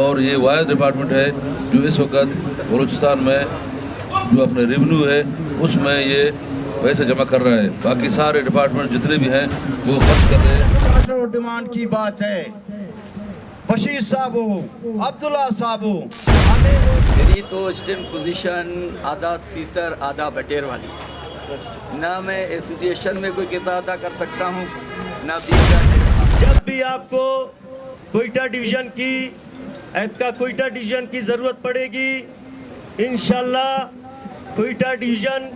اور یہ واحد ڈپارٹمنٹ ہے جو اس وقت بلوچستان میں جو اپنے ریونیو ہے اس میں یہ پیسے جمع کر رہا ہے. باقی سارے ڈپارٹمنٹ جتنے بھی ہیں وہ خرچ کر رہے ہیں. ڈیمانڈ کی بات ہے بشیر صاحب ہو, عبداللہ صاحب ہو, میری تو اسٹیم پوزیشن آدھا تیتر آدھا بٹیر والی, نہ میں ایسوسیشن میں کوئی کردار ادا کر سکتا ہوں نہ جب بھی آپ کو کوئٹہ ڈویژن کی ایپکا کوئٹہ ڈویژن کی ضرورت پڑے گی, انشاءاللہ کوئٹہ ڈویژن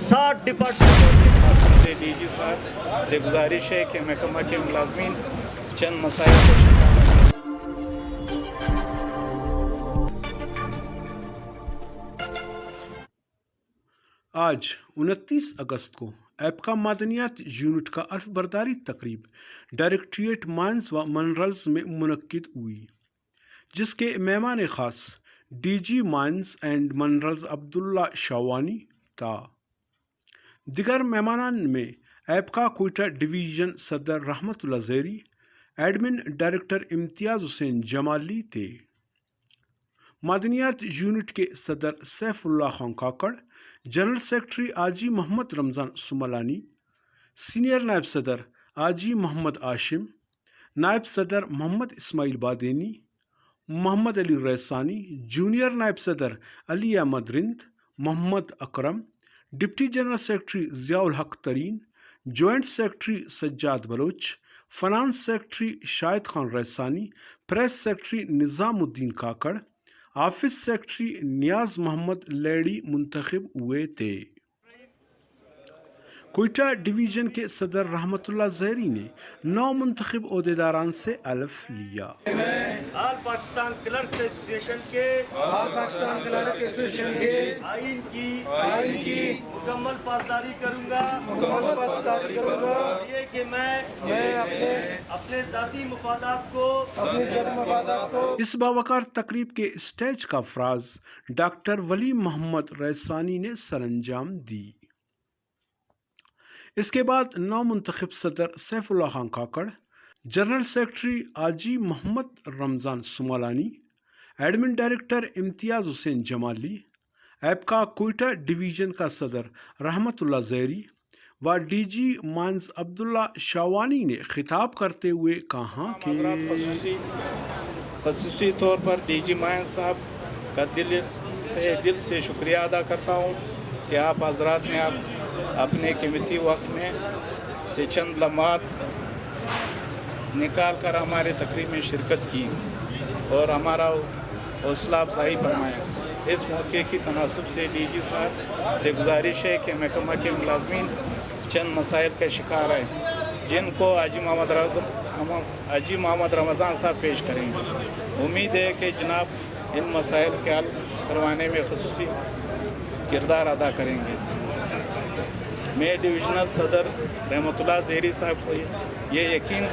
60 ڈپارٹمنٹ سے ڈی جی صاحب سے گزارش ہے کہ محکمہ کے ملازمین چند مسائل آج 29 اگست کو ایپکا معدنیات یونٹ کا عرف برداری تقریب ڈائریکٹریٹ مائنز و منرلز میں منعقد ہوئی, جس کے مہمان خاص D G mines and minerals Abdullah Shawani تھا. دیگر مہمانان میں ایپکا کوئٹہ ڈویژن صدر رحمت اللہ زیری, ایڈمن ڈائریکٹر امتیاز حسین جمالی تھے. معدنیات یونٹ کے صدر سیف اللہ خان کاکڑ, جنرل سیکرٹری آجی محمد رمضان سملانی, سینئر نائب صدر آجی محمد عاشم, نائب صدر محمد اسماعیل بادینی, محمد علی ریسانی, جونیئر نائب صدر Ali Ahmed Rind, Muhammad Akram, deputy general secretary Zia ul Haq Tareen, joint secretary Sajjad Baloch, finance secretary Shahid Khan Raisani, press secretary Nizam uddin Kakar, office secretary Niaz Muhammad لیڈی منتخب ہوئے تھے. کوئٹہ ڈویژن کے صدر رحمت اللہ زہری نے 9 منتخب عہدیداران سے حلف لیا. آل پاکستان کلرک ایسوسیشن کے آئین کی مکمل پاسداری کروں گا, یہ کہ میں اپنے ذاتی مفادات کو اس باوقار تقریب کے اسٹیج کا فراز ڈاکٹر ولی محمد ریسانی نے سر انجام دی. اس کے بعد 9 منتخب صدر سیف اللہ خان کاکڑ, جنرل سیکرٹری آجی محمد رمضان سمالانی, ایڈمن ڈائریکٹر امتیاز حسین جمالی, ایپکا کوئٹہ ڈویژن کا صدر رحمت اللہ زیری و ڈی جی مائنز عبداللہ شاوانی نے خطاب کرتے ہوئے کہا کہ خصوصی طور پر ڈی جی مائنز صاحب کا دل سے شکریہ ادا کرتا ہوں کہ آپ حضرات نے اپنے قیمتی وقت میں سے چند لمحات نکال کر ہمارے تقریب میں شرکت کی اور ہمارا حوصلہ افزائی فرمایا. اس موقع کی تناسب سے ڈی جی صاحب سے گزارش ہے کہ محکمہ کے ملازمین چند مسائل کا شکار ہیں جن کو حاجی محمد رمضان صاحب پیش کریں گے. امید ہے کہ جناب ان مسائل کے حل کروانے میں خصوصی کردار ادا کریں گے. میں ڈویژنل صدر رحمت اللہ زہری صاحب کو یہ یقین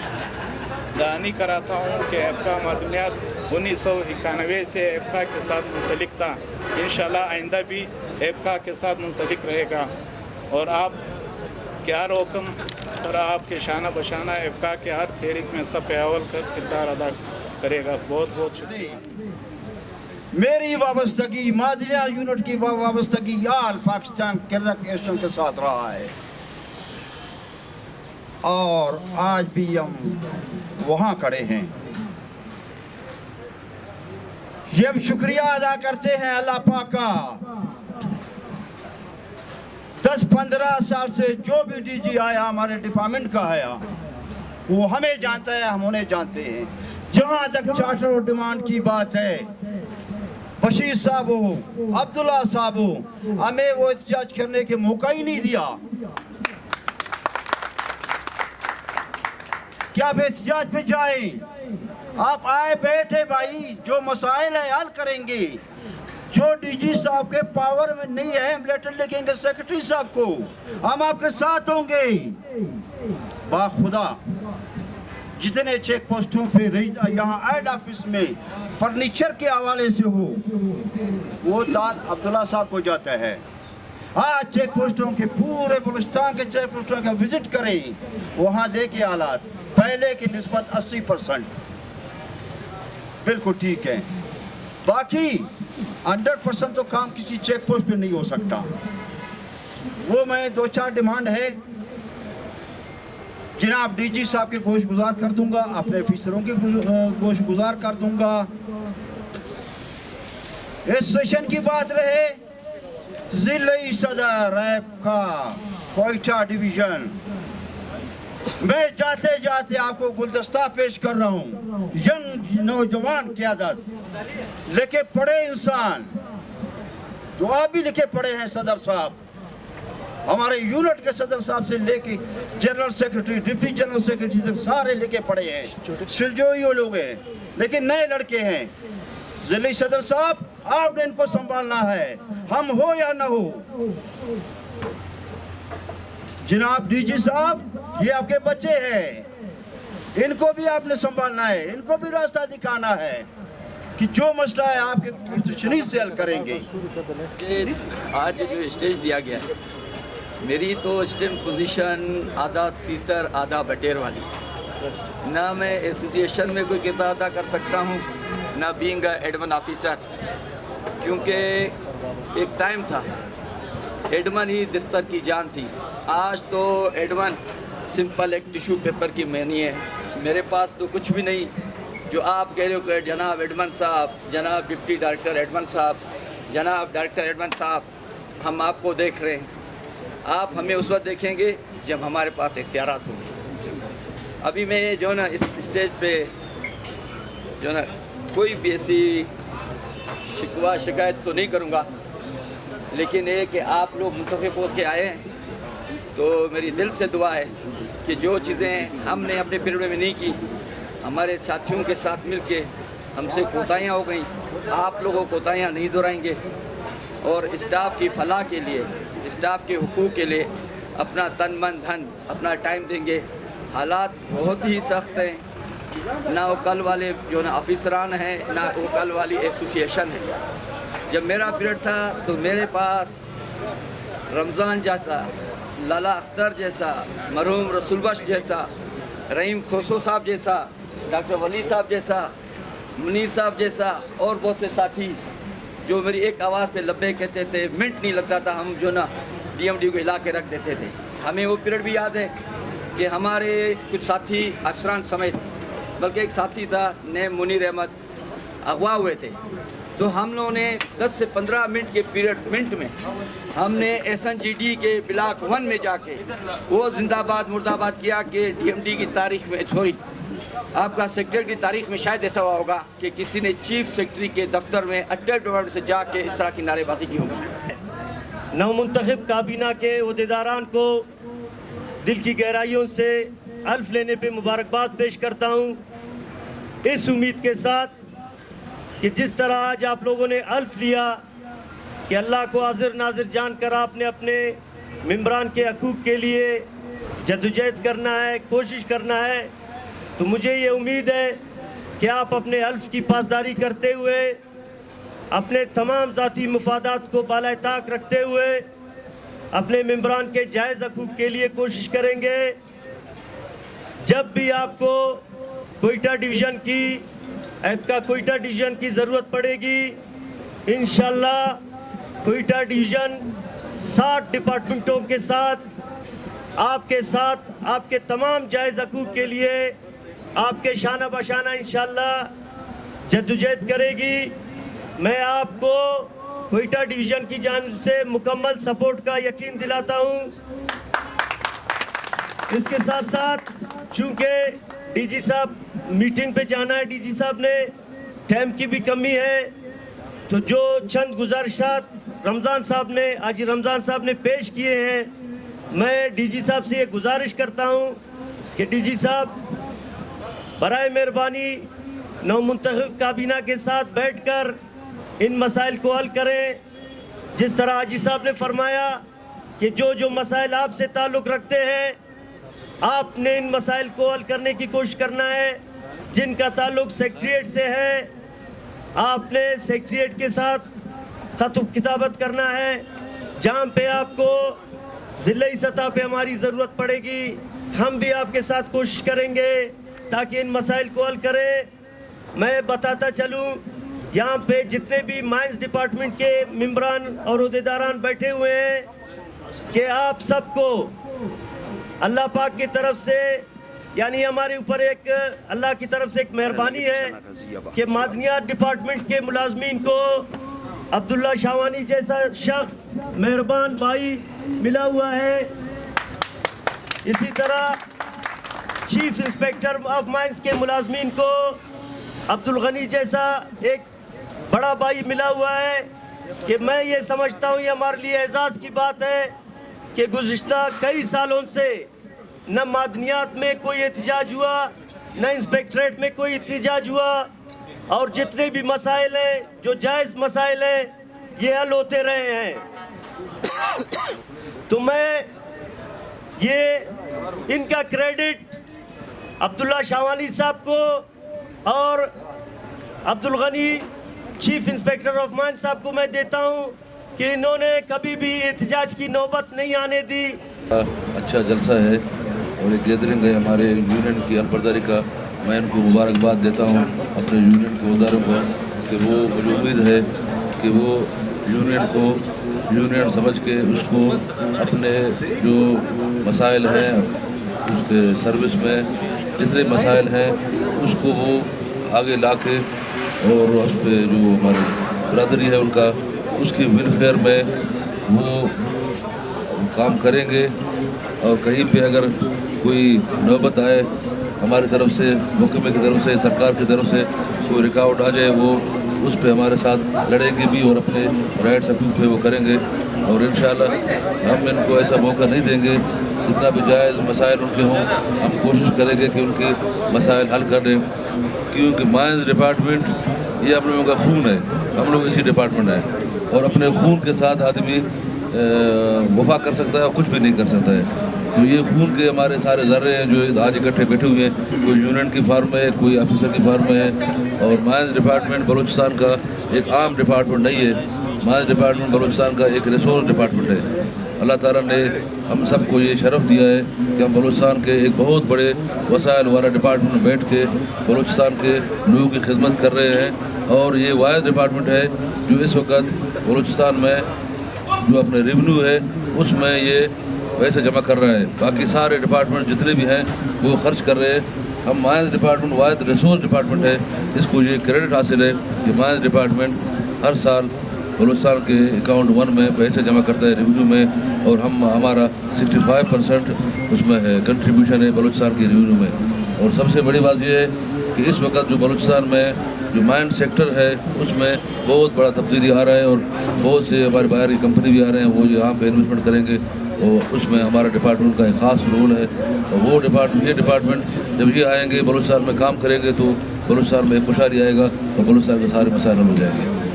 دہانی کراتا ہوں کہ ایپکا معدنیات 1991 سے ایپکا کے ساتھ منسلک تھا, انشاءاللہ آئندہ بھی ایپکا کے ساتھ منسلک رہے گا اور آپ کے ہر حکم اور آپ کے شانہ بشانہ ایپکا کے ہر تحریک میں سب اول کر کردار ادا کرے گا. بہت بہت شکریہ. میری وابستگی معدنیات یونٹ کی وابستگی آل پاکستان کلرک ایسوسیشن کے ساتھ رہا ہے اور آج بھی ہم وہاں کھڑے ہیں. یہ ہم شکریہ ادا کرتے ہیں اللہ پاک کا. 10-15 سال سے جو بھی ڈی جی آیا ہمارے ڈپارٹمنٹ کا آیا وہ ہمیں جانتا ہے, ہم انہیں جانتے ہیں. جہاں تک چارٹر اور ڈیمانڈ کی بات ہے, بشیر صاحب ہو, عبداللہ صاحب ہو, ہمیں وہ احتجاج کرنے کے موقع ہی نہیں دیا. کیا آپ احتجاج پہ جائیں؟ آپ آئے بیٹھے بھائی, جو مسائل ہیں حل کریں گے. جو ڈی جی صاحب کے پاور میں نہیں ہے ہم لیٹر لکھیں گے سیکرٹری صاحب کو, ہم آپ کے ساتھ ہوں گے. با خدا جتنے چیک پوسٹوں پہ یہاں ایڈ آفس میں فرنیچر کے حوالے سے ہو وہ داد عبداللہ صاحب کو جاتا ہے. آج چیک پوسٹوں کے پورے بلوچستان کے چیک پوسٹوں کا وزٹ کریں, وہاں دیکھیں حالات پہلے کی نسبت 80%. बिल्कुल ठीक है। बाकी 100% तो काम किसी चेक पोस्ट पे नहीं हो सकता। वो मैं 2-4 डिमांड है जनाब डीजी साहब के गोश गुजार कर दूंगा, अपने अफसरों के गोश गुजार कर दूंगा। एसोसिएशन की बात रहे, जिले सदर रैप का कोयटा डिवीजन, मैं जाते जाते आपको गुलदस्ता पेश कर रहा हूँ। यंग नौजवान क़यादत, लिखे पढ़े इंसान, जो आप भी लिखे पढ़े हैं सदर साहब, हमारे यूनिट के सदर साहब से लेके general secretary, deputy general secretary तक सारे लिखे पढ़े हैं। सिलजोई लोग हैं लेकिन नए लड़के हैं। जिले सदर साहब, आपने इनको संभालना है, हम हो या ना हो। जनाब डीजी साहब, ये आपके बच्चे हैं, इनको भी आपने संभालना है, इनको भी रास्ता दिखाना है कि जो मसला है आपके शरीर से हल करेंगे। आज जो स्टेज दिया गया है, मेरी तो स्टैंड पोजीशन आधा तीतर आधा बटेर वाली, ना मैं एसोसिएशन में कोई किरदार अदा कर सकता हूँ, ना बीइंग एडमिन ऑफिसर, क्योंकि एक टाइम था एडमिन ही दफ्तर की जान थी। आज तो एडमिन सिंपल एक टिश्यू पेपर की मानी है। मेरे पास तो कुछ भी नहीं। जो आप कह रहे हो कि जनाब एडमिन साहब, जनाब डिप्टी डायरेक्टर एडमिन साहब, जनाब डायरेक्टर एडमिन साहब, हम आपको देख रहे हैं। आप हमें उस वक्त देखेंगे जब हमारे पास इख्तियारात होंगे। अभी मैं जो ना इस स्टेज पे जो ना कोई भी ऐसी शिकवा शिकायत तो नहीं करूँगा, लेकिन ये कि आप लोग मुंतखब होकर आए हैं तो मेरी दिल से दुआ है कि जो चीज़ें हमने अपने पीरियड में नहीं की, हमारे साथियों के साथ मिलके हमसे कोताहियाँ हो गई, आप लोगों कोताहियाँ नहीं दोहराएंगे और स्टाफ की फलाह के लिए, स्टाफ के हुकूक के लिए अपना तन मन धन अपना टाइम देंगे। हालात बहुत ही सख्त हैं, ना वो कल वाले जो ना ऑफिसरान हैं, ना वो कल वाली एसोसिएशन है। जब मेरा पीरियड था तो मेरे पास रमज़ान जैसा, लाला अख्तर जैसा, मरहूम रसूल बख्श जैसा, रहीम खोसो साहब जैसा, डॉक्टर वली साहब जैसा, मुनीर साहब जैसा और बहुत से साथी जो मेरी एक आवाज़ पे लब्बे कहते थे। मिनट नहीं लगता था, हम जो ना डीएमडी को हिला के रख देते थे। हमें वो पीरियड भी याद है कि हमारे कुछ साथी अफसरान समेत, बल्कि एक साथी था नेम मुनीर अहमद, अगवा हुए थे। तो हम लोगों ने 10 से 15 मिनट में हमने SNGD के ब्लॉक 1 में जाके वो जिंदाबाद मुर्दाबाद किया कि डीएमडी की तारीख में, सॉरी आपका सेक्रेटरी की तारीख में शायद ऐसा हुआ होगा कि किसी ने चीफ सेक्रेटरी के दफ्तर में अटैक डिपार्टमेंट से जाके इस तरह की नारेबाजी की होगी। नवमुंतखब काबीना के अहदेदारान को दिल की गहराइयों से अल्फ लेने पे मुबारकबाद पेश करता हूँ, इस उम्मीद के साथ कि जिस तरह आज आप लोगों ने अल्फ लिया कि अल्लाह को हाजिर नाजिर जान कर आपने अपने मेंबरान के हकूक़ के लिए जद्दोजहद करना है, कोशिश करना है, तो मुझे ये उम्मीद है कि आप अपने अल्फ की पासदारी करते हुए, अपने तमाम ज़ाती मुफादात को बालाए ताक रखते हुए अपने मेंबरान के जायज़ हकूक़ के लिए कोशिश करेंगे। जब भी आपको कोयटा डिवीज़न की ऐपका कोयटा डिवीज़न की ज़रूरत पड़ेगी, इंशाल्लाह कोयटा डिवीज़न 60 डिपार्टमेंटों के साथ आपके तमाम जायज़ हकूक़ के लिए आपके शाना बशाना इंशाल्लाह जद्दोजहद करेगी। मैं आपको कोयटा डिवीज़न की जानिब से मुकम्मल सपोर्ट का यकीन दिलाता हूँ। इसके साथ साथ चूँकि डीजी साहब मीटिंग पे जाना है, डीजी साहब ने टाइम की भी कमी है, तो जो चंद गुजारिशात रमज़ान साहब ने पेश किए हैं, मैं डीजी साहब से ये गुजारिश करता हूँ कि डीजी साहब बराए मेहरबानी नवमुंतखब काबीना के साथ बैठकर इन मसाइल को हल करें। जिस तरह हाजी साहब ने फरमाया कि जो मसाइल आपसे ताल्लुक़ रखते हैं, आपने इन मसाइल को हल करने की कोशिश करना है। जिनका ताल्लुक़ सेक्रेटरीट से है, आपने सेक्रेटरीट के साथ खत किताबत करना है। जहाँ पे आपको ज़िले सतह पे हमारी ज़रूरत पड़ेगी, हम भी आपके साथ कोशिश करेंगे ताकि इन मसाइल को हल करें। मैं बताता चलूँ, यहाँ पे जितने भी माइंस डिपार्टमेंट के मेंबरान और अहदेदारान बैठे हुए हैं कि आप सबको अल्लाह पाक की तरफ से, यानी हमारे ऊपर एक अल्लाह की तरफ से एक मेहरबानी है कि मादनियात डिपार्टमेंट के मुलाजमीन को अब्दुल्ला शाहवानी जैसा शख्स मेहरबान भाई मिला हुआ है। इसी तरह चीफ इंस्पेक्टर ऑफ माइंस के मुलाजमीन को अब्दुल गनी जैसा एक बड़ा भाई मिला हुआ है कि मैं ये समझता हूँ ये हमारे लिए एजाज़ की बात है कि गुज़िश्ता कई सालों से न मादनियात में कोई एहतजाज हुआ, न इंस्पेक्टरेट में कोई एहतजाज हुआ, और जितने भी मसाइल हैं जो जायज़ मसाइल हैं ये हल होते रहे हैं। तो मैं ये इनका क्रेडिट अब्दुल्ला शाहवानी साहब को और Abdul Ghani chief inspector of mine साहब को मैं देता हूँ कि इन्होंने कभी भी एहतजाज की नौबत नहीं आने दी। अच्छा जलसा है और एक गैदरिंग है हमारे यूनियन की अलबर्दारी का। मैं इनको मुबारकबाद देता हूँ अपने यूनियन के उदारों को कि वो मुझे उम्मीद है कि वो यूनियन को यूनियन समझ के उसको अपने जो मसाइल हैं उसके सर्विस में जितने मसाइल हैं उसको वो आगे ला के और उस पर जो हमारी बरादरी है उनका उसकी वेलफेयर में वो काम करेंगे। और कहीं पे अगर कोई नौबत आए हमारी तरफ से, मुकम्मे की तरफ से, सरकार की तरफ से कोई रुकावट आ जाए वो उस पे हमारे साथ लड़ेंगे भी और अपने राइट्स अपील पे वो करेंगे। और इंशाल्लाह हम इनको ऐसा मौका नहीं देंगे, जितना भी जायज़ मसाइल उनके हों हम कोशिश करेंगे कि उनके मसाइल हल कर दें, क्योंकि माइंस डिपार्टमेंट ये हम लोगों का खून है, हम लोग इसी डिपार्टमेंट हैं और अपने खून के साथ आदमी वफा कर सकता है और कुछ भी नहीं कर सकता है। तो ये खून के हमारे सारे ज़र्रे हैं जो आज इकट्ठे बैठे हुए हैं, कोई यूनियन की फार्म में है, कोई ऑफिसर की फार्म में है। और माइंस डिपार्टमेंट बलूचिस्तान का एक आम डिपार्टमेंट नहीं है, माइंस डिपार्टमेंट बलूचिस्तान का एक रिसोर्स डिपार्टमेंट है। अल्लाह ताला ने हम सबको ये शरफ़ दिया है कि हम बलूचिस्तान के एक बहुत बड़े वसाइल वाला डिपार्टमेंट में बैठ के बलूचिस्तान के लोगों की खिदमत कर रहे हैं। और ये वाहिद डिपार्टमेंट है जो इस वक्त बलूचिस्तान में जो अपने रेवेन्यू है उसमें ये पैसे जमा कर रहा है। बाकी सारे डिपार्टमेंट जितने भी हैं वो खर्च कर रहे हैं। हम माइंस डिपार्टमेंट वाहिद रिसोर्स डिपार्टमेंट है, इसको ये क्रेडिट हासिल है कि माइंस डिपार्टमेंट हर साल बलूचिस्तान के अकाउंट 1 में पैसे जमा करता है रेवेन्यू में, और हम हमारा 65% उसमें है कंट्रीब्यूशन है बलूचिस्तान के रेवेन्यू में। और सबसे बड़ी बात यह है कि इस वक्त जो बलूचिस्तान में जो माइन सेक्टर है उसमें बहुत बड़ा तब्दीली आ रहा है और बहुत से हमारे बाहर की कंपनी भी आ रहे हैं, वो यहाँ पे इन्वेस्टमेंट करेंगे और उसमें हमारा डिपार्टमेंट का एक ख़ास रोल है। और वो ये डिपार्टमेंट जब ये आएंगे बलूचिस्तान में काम करेंगे तो बलूचिस्तान में खुशहाली आएगा और बलूचिस्तान के सारे मसाइल हल हो जाएंगे।